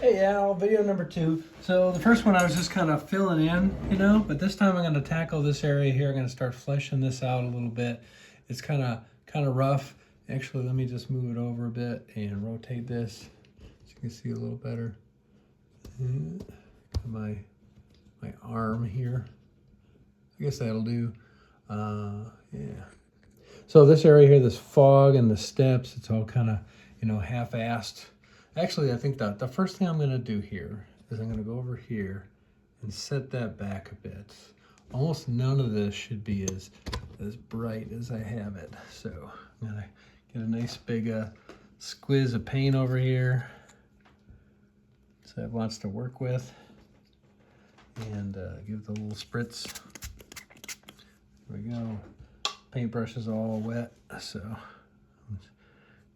Hey Al, video number 2. So the first one I was just kind of filling in, but this time I'm going to tackle this area here. I'm going to start fleshing this out a little bit. It's kind of rough. Actually, let me just move it over a bit and rotate this so you can see a little better. My arm here. I guess that'll do. Yeah. So this area here, this fog and the steps, it's all kind of, half-assed. Actually, I think that the first thing I'm going to do here is I'm going to go over here and set that back a bit. Almost none of this should be as bright as I have it. So I'm going to get a nice big squiz of paint over here. So I have lots to work with. And give it a little spritz. There we go. Paintbrush is all wet, so I'm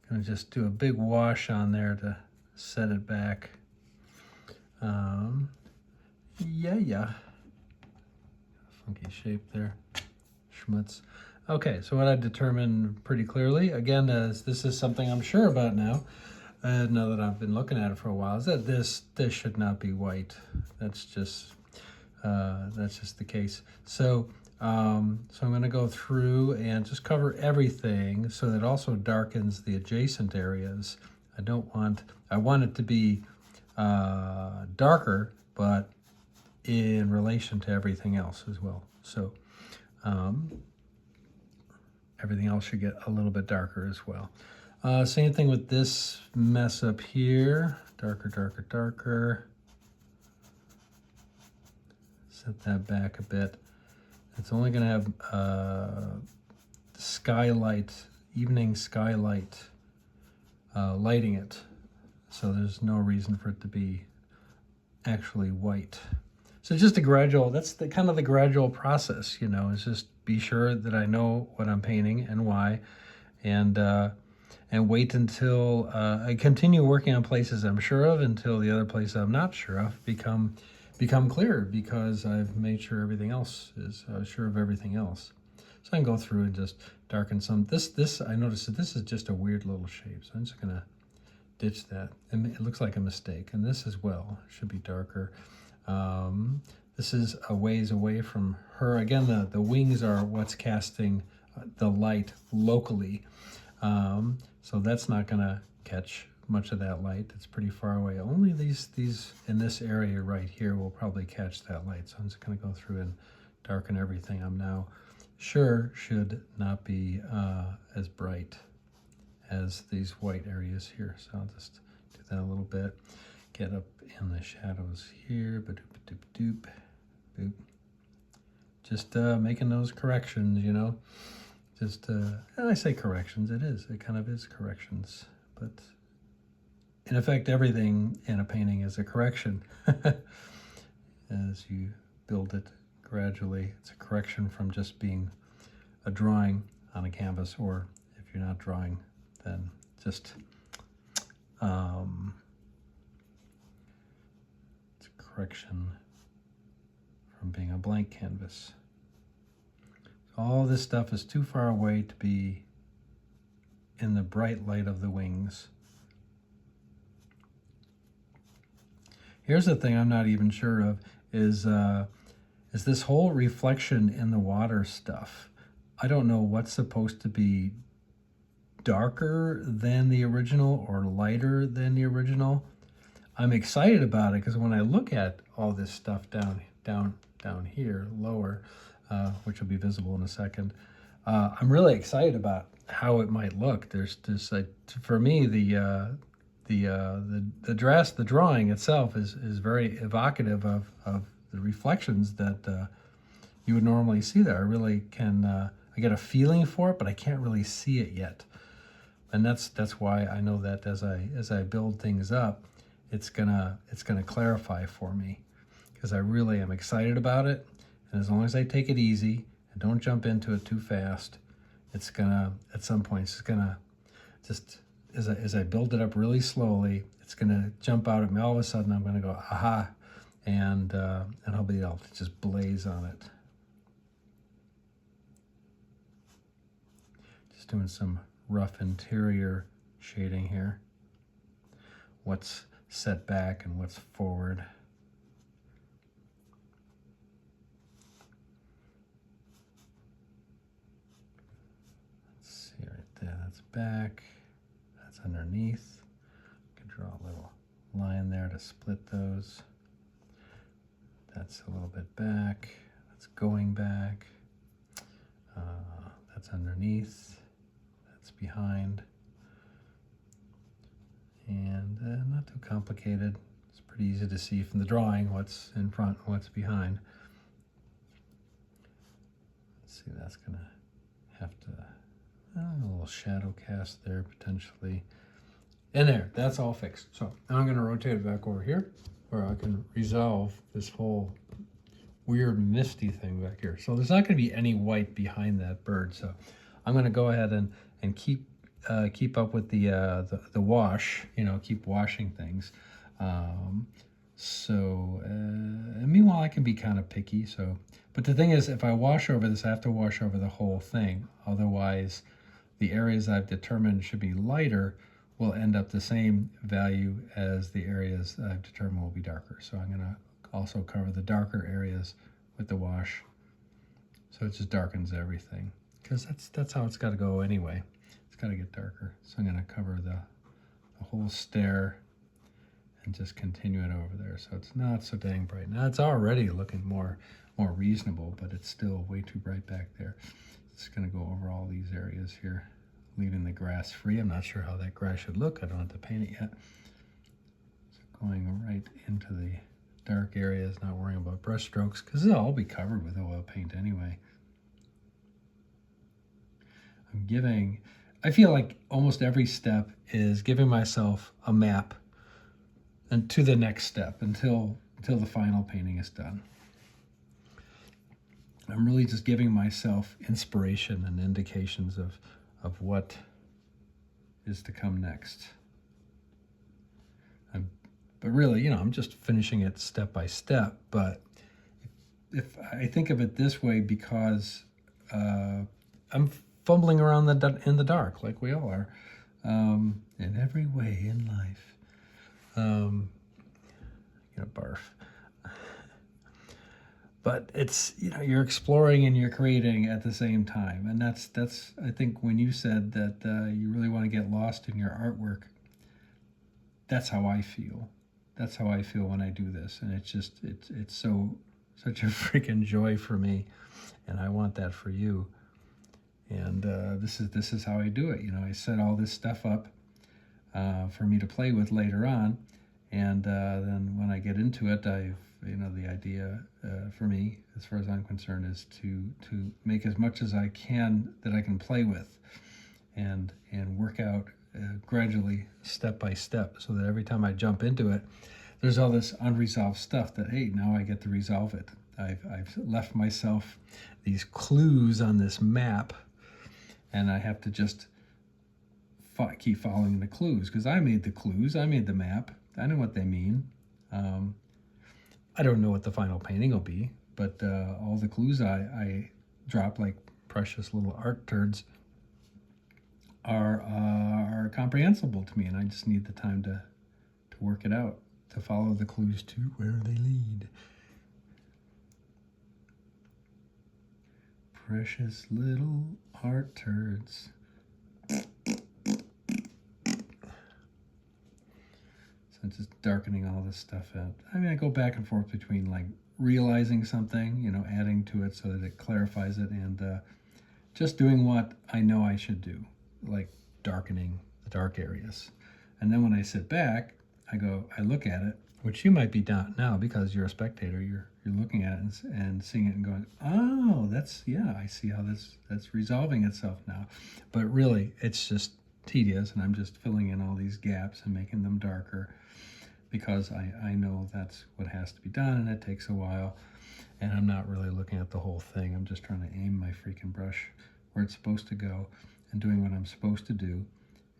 gonna just do a big wash on there to set it back. Yeah. Funky shape there. Schmutz. Okay, so what I determined pretty clearly, again, is this is something I'm sure about now that I've been looking at it for a while, is that this should not be white. That's just the case. So I'm going to go through and just cover everything so that it also darkens the adjacent areas. I want it to be darker, but in relation to everything else as well. So everything else should get a little bit darker as well. Same thing with this mess up here. Darker. Set that back a bit. It's only going to have skylight, evening skylight lighting it. So there's no reason for it to be actually white. So just a gradual, that's the kind of the gradual process, is just be sure that I know what I'm painting and why, and wait until I continue working on places I'm sure of until the other places I'm not sure of become clearer, because I've made sure everything else is sure of everything else. So I can go through and just darken some. This I noticed that this is just a weird little shape, so I'm just gonna ditch that. And it looks like a mistake, and this as well should be darker. This is a ways away from her. Again, the wings are what's casting the light locally, so that's not gonna catch much of that light. It's pretty far away. Only these in this area right here will probably catch that light. So I'm just going to go through and darken everything I'm now sure should not be as bright as these white areas here. So I'll just do that a little bit. Get up in the shadows here. Ba-doop-a-doop-a-doop. Boop. Just making those corrections, Just, and I say corrections, it kind of is corrections, but in effect, everything in a painting is a correction. As you build it gradually, it's a correction from just being a drawing on a canvas, or if you're not drawing, then just it's a correction from being a blank canvas. All this stuff is too far away to be in the bright light of the wings. Here's the thing I'm not even sure of is this whole reflection in the water stuff. I don't know what's supposed to be darker than the original or lighter than the original. I'm excited about it because when I look at all this stuff down here, lower, which will be visible in a second, I'm really excited about how it might look. There's just for me, the drawing itself is very evocative of the reflections that you would normally see there. I really can, I get a feeling for it, but I can't really see it yet. And that's why I know that as I build things up, it's gonna clarify for me, because I really am excited about it. And as long as I take it easy and don't jump into it too fast, it's gonna, at some point, it's gonna just, as I build it up really slowly, it's gonna jump out at me. All of a sudden, I'm gonna go, aha, and I'll be able to just blaze on it. Just doing some rough interior shading here. What's set back and what's forward. Let's see right there, that's back, that's underneath. I can draw a little line there to split those. That's a little bit back, that's going back, that's underneath, that's behind. And not too complicated. It's pretty easy to see from the drawing what's in front and what's behind. Let's see, that's gonna have to, a little shadow cast there potentially. And there, that's all fixed. So now I'm gonna rotate it back over here where I can resolve this whole weird misty thing back here. So there's not gonna be any white behind that bird. So I'm gonna go ahead and keep up with the wash, you know, keep washing things. And meanwhile, I can be kind of picky. So, but the thing is, if I wash over this, I have to wash over the whole thing. Otherwise, the areas I've determined should be lighter will end up the same value as the areas I've determined will be darker. So I'm gonna also cover the darker areas with the wash. So it just darkens everything, because that's how it's got to go anyway. It's got to get darker. So I'm going to cover the whole stair and just continue it over there. So it's not so dang bright. Now it's already looking more reasonable, but it's still way too bright back there. It's going to go over all these areas here, leaving the grass free. I'm not sure how that grass should look. I don't have to paint it yet. So going right into the dark areas, not worrying about brush strokes, because it'll all be covered with oil paint anyway. I feel like almost every step is giving myself a map and to the next step until the final painting is done. I'm really just giving myself inspiration and indications of what is to come next. But really, you know, I'm just finishing it step by step. But if I think of it this way, because I'm fumbling around in the dark, like we all are, in every way in life. Barf. But it's, you know, you're exploring and you're creating at the same time. And that's I think when you said that you really want to get lost in your artwork, that's how I feel. That's how I feel when I do this. And it's just, it's such a freaking joy for me. And I want that for you. And this is how I do it. You know, I set all this stuff up for me to play with later on, and then when I get into it, the idea for me, as far as I'm concerned, is to make as much as I can that I can play with, and work out gradually, step by step, so that every time I jump into it, there's all this unresolved stuff that, hey, now I get to resolve it. I've left myself these clues on this map, and I have to just keep following the clues, because I made the clues, I made the map, I know what they mean. I don't know what the final painting will be, but all the clues I drop like precious little art turds are comprehensible to me, and I just need the time to work it out, to follow the clues to where they lead. Precious little art turds. So just darkening all this stuff out. I mean, I go back and forth between like realizing something, you know, adding to it so that it clarifies it, and just doing what I know I should do, like darkening the dark areas. And then when I sit back, I look at it, which you might be down now because you're a spectator. You're looking at it and seeing it and going, oh, I see how that's resolving itself now. But really, it's just tedious, and I'm just filling in all these gaps and making them darker, because I know that's what has to be done, and it takes a while, and I'm not really looking at the whole thing. I'm just trying to aim my freaking brush where it's supposed to go and doing what I'm supposed to do.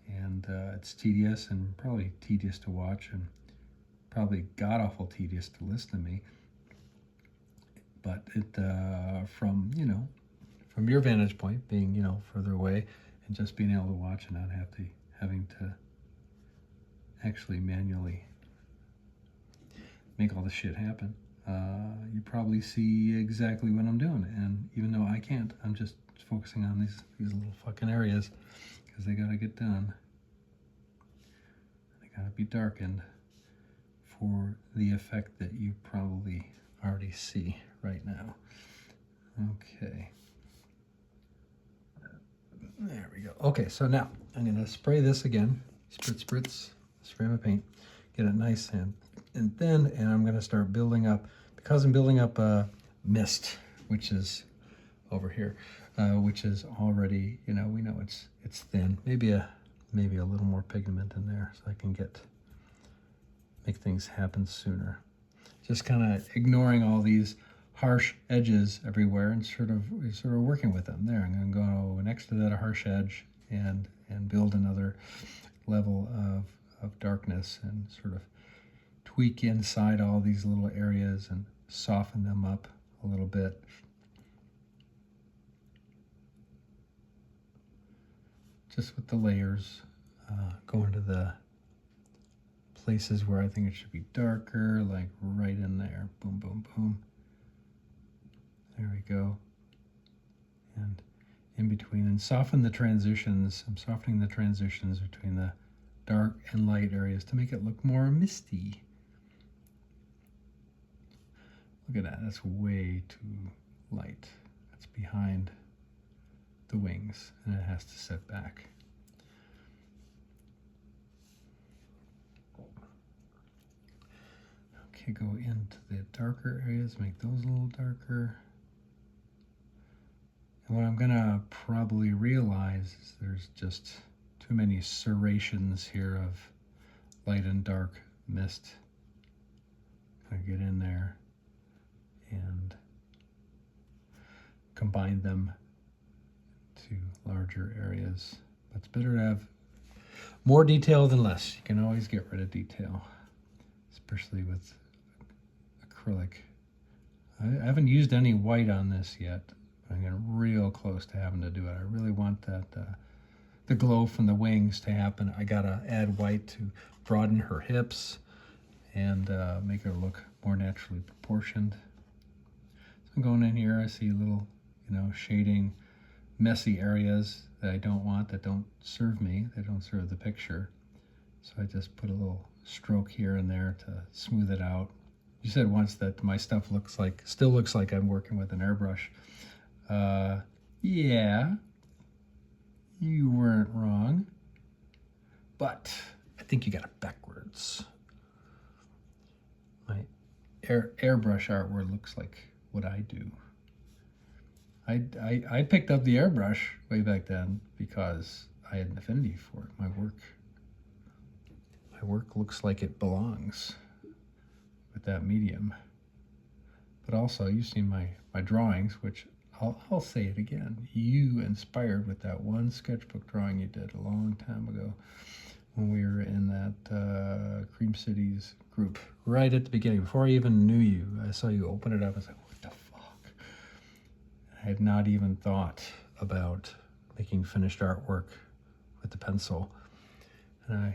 And it's tedious, and probably tedious to watch, and probably god-awful tedious to listen to me. But it from your vantage point, being further away, and just being able to watch and not having to actually manually make all this shit happen. You probably see exactly what I'm doing, and even though I can't, I'm just focusing on these little fucking areas because they gotta get done. They gotta be darkened for the effect that you probably already see right now. Okay. There we go. Okay, so now I'm gonna spray this again. Spritz, spritz, spray my paint. Get it nice and thin, and I'm gonna start building up, because I'm building up mist, which is over here, which is already, we know it's thin. Maybe a little more pigment in there so I can make things happen sooner. Just kind of ignoring all these harsh edges everywhere and sort of working with them. There, I'm going to go next to that a harsh edge and build another level of darkness and sort of tweak inside all these little areas and soften them up a little bit. Just with the layers, go into the places where I think it should be darker, like right in there. Boom, boom, boom. There we go. And in between, and soften the transitions. I'm softening the transitions between the dark and light areas to make it look more misty. Look at that, that's way too light. That's behind the wings, and it has to set back. Okay, go into the darker areas, make those a little darker. And what I'm gonna probably realize is there's just too many serrations here of light and dark mist. I get in there and combine them to larger areas. But it's better to have more detail than less. You can always get rid of detail, especially with acrylic. I haven't used any white on this yet. I'm getting real close to having to do it. I really want that the glow from the wings to happen. I gotta add white to broaden her hips and make her look more naturally proportioned. So I'm going in here, I see little, shading, messy areas that I don't want, that don't serve me, they don't serve the picture. So I just put a little stroke here and there to smooth it out. You said once that my stuff still looks like I'm working with an airbrush. Yeah, you weren't wrong, but I think you got it backwards. My airbrush artwork looks like what I do. I picked up the airbrush way back then because I had an affinity for it. My work looks like it belongs with that medium. But also, you've seen my drawings, which I'll say it again. You inspired with that one sketchbook drawing you did a long time ago when we were in that Cream Cities group. Right at the beginning, before I even knew you, I saw you open it up. I was like, what the fuck? I had not even thought about making finished artwork with the pencil. And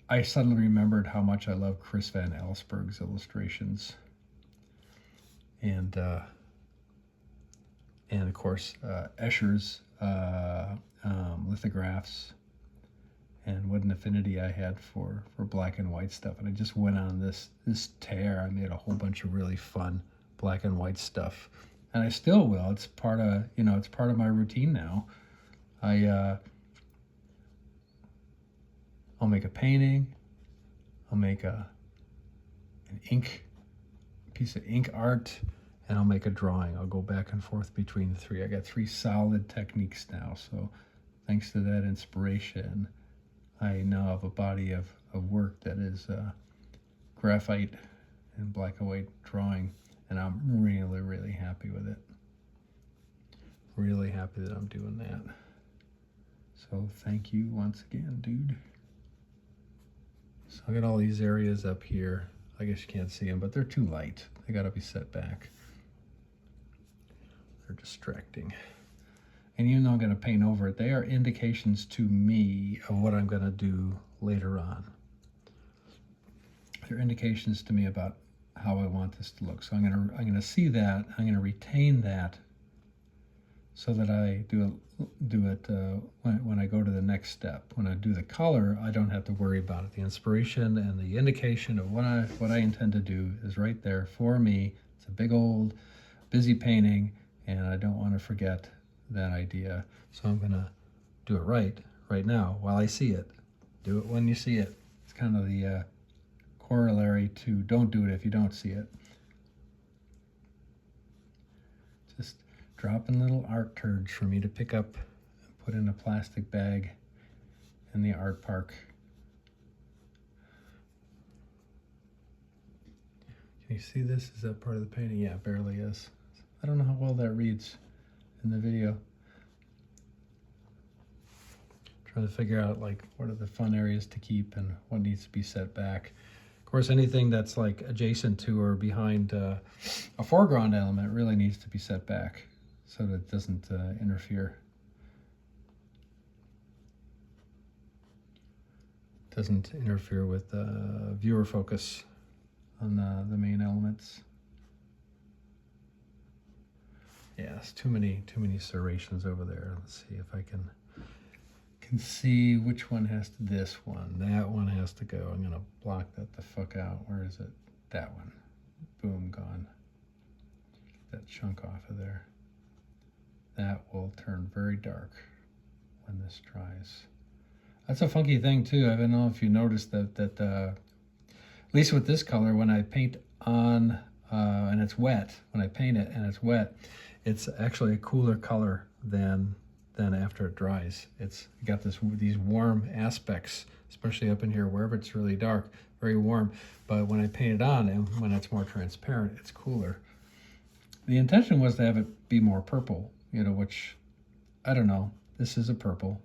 I suddenly remembered how much I love Chris Van Allsburg's illustrations. And of course, Escher's lithographs, and what an affinity I had for black and white stuff. And I just went on this tear. I made a whole bunch of really fun black and white stuff, and I still will. It's part of my routine now. I'll make a painting. I'll make a piece of ink art, and I'll make a drawing. I'll go back and forth between the three. I got 3 solid techniques now. So thanks to that inspiration, I now have a body of work that is graphite and black and white drawing, and I'm really, really happy with it. Really happy that I'm doing that. So thank you once again, dude. So I got all these areas up here. I guess you can't see them, but they're too light. They gotta be set back. They're distracting. And even though I'm gonna paint over it, they are indications to me of what I'm gonna do later on. they're indications to me about how I want this to look. So I'm gonna see that. I'm gonna retain that, so that I do it when I go to the next step. When I do the color, I don't have to worry about it. The inspiration and the indication of what I intend to do is right there for me. It's a big old busy painting, and I don't want to forget that idea. So I'm gonna do it right now while I see it. Do it when you see it. It's kind of the corollary to don't do it if you don't see it. Just dropping little art turds for me to pick up and put in a plastic bag in the art park. Can you see this? Is that part of the painting? Yeah, it barely is. I don't know how well that reads in the video. Trying to figure out like what are the fun areas to keep and what needs to be set back. Of course, anything that's like adjacent to or behind a foreground element really needs to be set back so that it doesn't interfere. Doesn't interfere with viewer focus on the main elements. Yeah, it's too many serrations over there. Let's see if I can see which one has to, this one, that one has to go. I'm gonna block that the fuck out. Where is it? That one. Boom, gone. That chunk off of there. That will turn very dark when this dries. That's a funky thing too. I don't know if you noticed that at least with this color, when I paint on and it's wet, when I paint it and it's wet, it's actually a cooler color than after it dries. It's got these warm aspects, especially up in here, wherever it's really dark, very warm. But when I paint it on and when it's more transparent, it's cooler. The intention was to have it be more purple, you know, which, I don't know. This is a purple,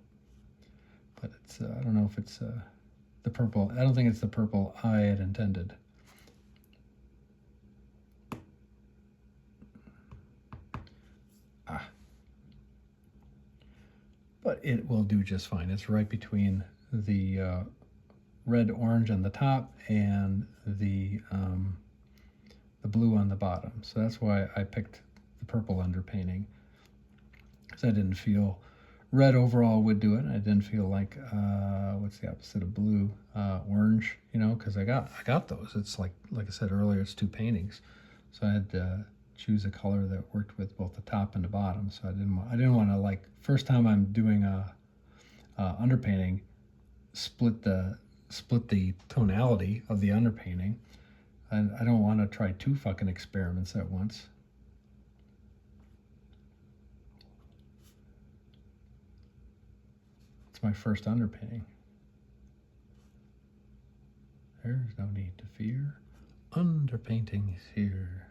but it's, I don't know if it's the purple. I don't think it's the purple I had intended. But it will do just fine. It's right between the red orange on the top and the blue on the bottom. So that's why I picked the purple underpainting, because I didn't feel red overall would do it. I didn't feel like what's the opposite of blue? Orange, you know, because I got those. It's like I said earlier, it's two paintings, so I had to choose a color that worked with both the top and the bottom. So I didn't want to, like, first time I'm doing a underpainting, split the tonality of the underpainting. And I don't want to try two fucking experiments at once. It's my first underpainting. There's no need to fear. Underpainting is here.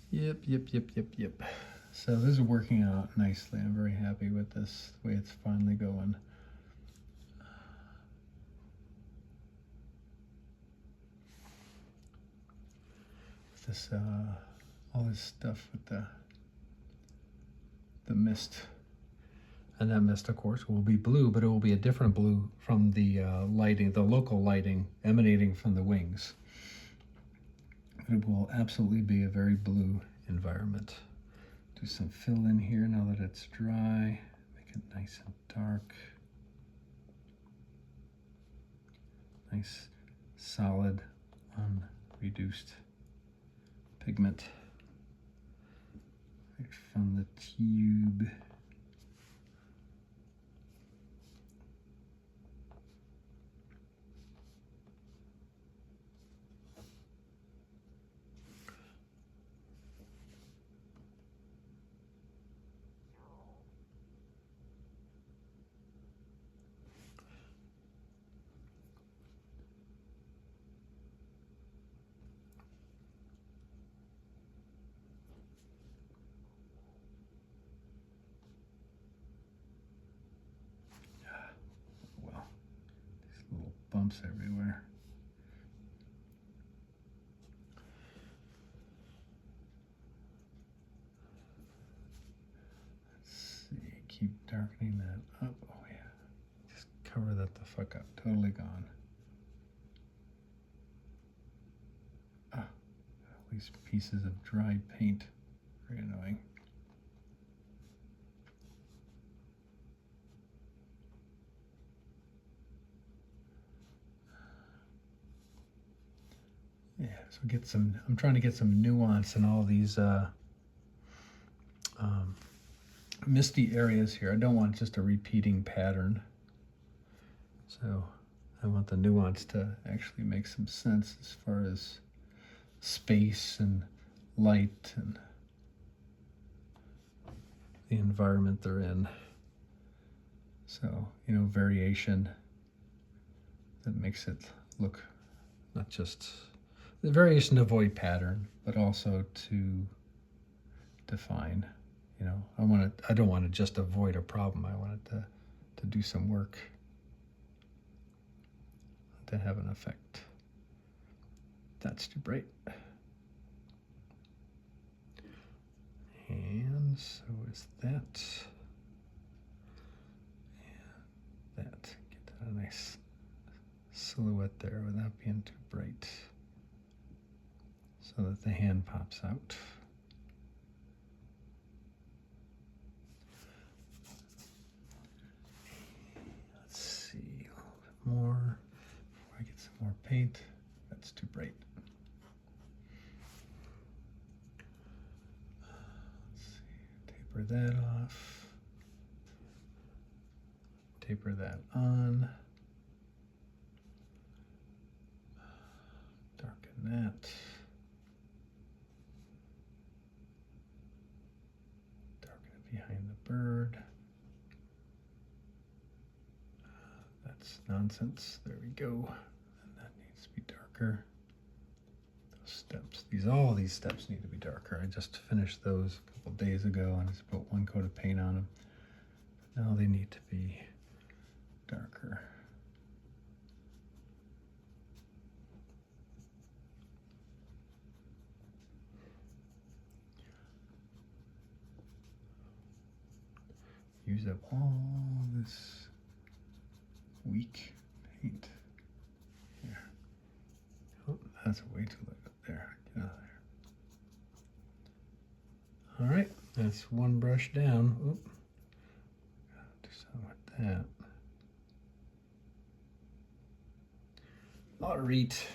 Yep. So this is working out nicely. I'm very happy with this, the way it's finally going. This all this stuff with the mist, and that mist, of course, will be blue, but it will be a different blue from the lighting, the local lighting emanating from the wings. It will absolutely be a very blue environment. Do some fill in here now that it's dry. Make it nice and dark. Nice, solid, unreduced pigment right from the tube. Bumps everywhere. Let's see, keep darkening that up. Oh yeah, just cover that the fuck up. Totally gone. Ah, all these pieces of dried paint. Very annoying. Yeah, so I'm trying to get some nuance in all these misty areas here. I don't want just a repeating pattern. So I want the nuance to actually make some sense as far as space and light and the environment they're in. So, variation that makes it look not just the variation to avoid pattern, but also to define. I don't want to just avoid a problem. I want it to do some work, to have an effect. That's too bright. And so is that. And that. Get a nice silhouette there without being too bright, so that the hand pops out. Let's see, a little bit more before I get some more paint. That's too bright. Let's see, taper that off. Taper that on. Darken that. Darken it behind the bird. That's nonsense. There we go. And that needs to be darker. Those steps. All these steps need to be darker. I just finished those a couple days ago and just put one coat of paint on them. But now they need to be darker. Use up all this weak paint. Here. Oh, that's way too light up there. Get out of there. All right, that's one brush down. Oop. Do something with that. All right.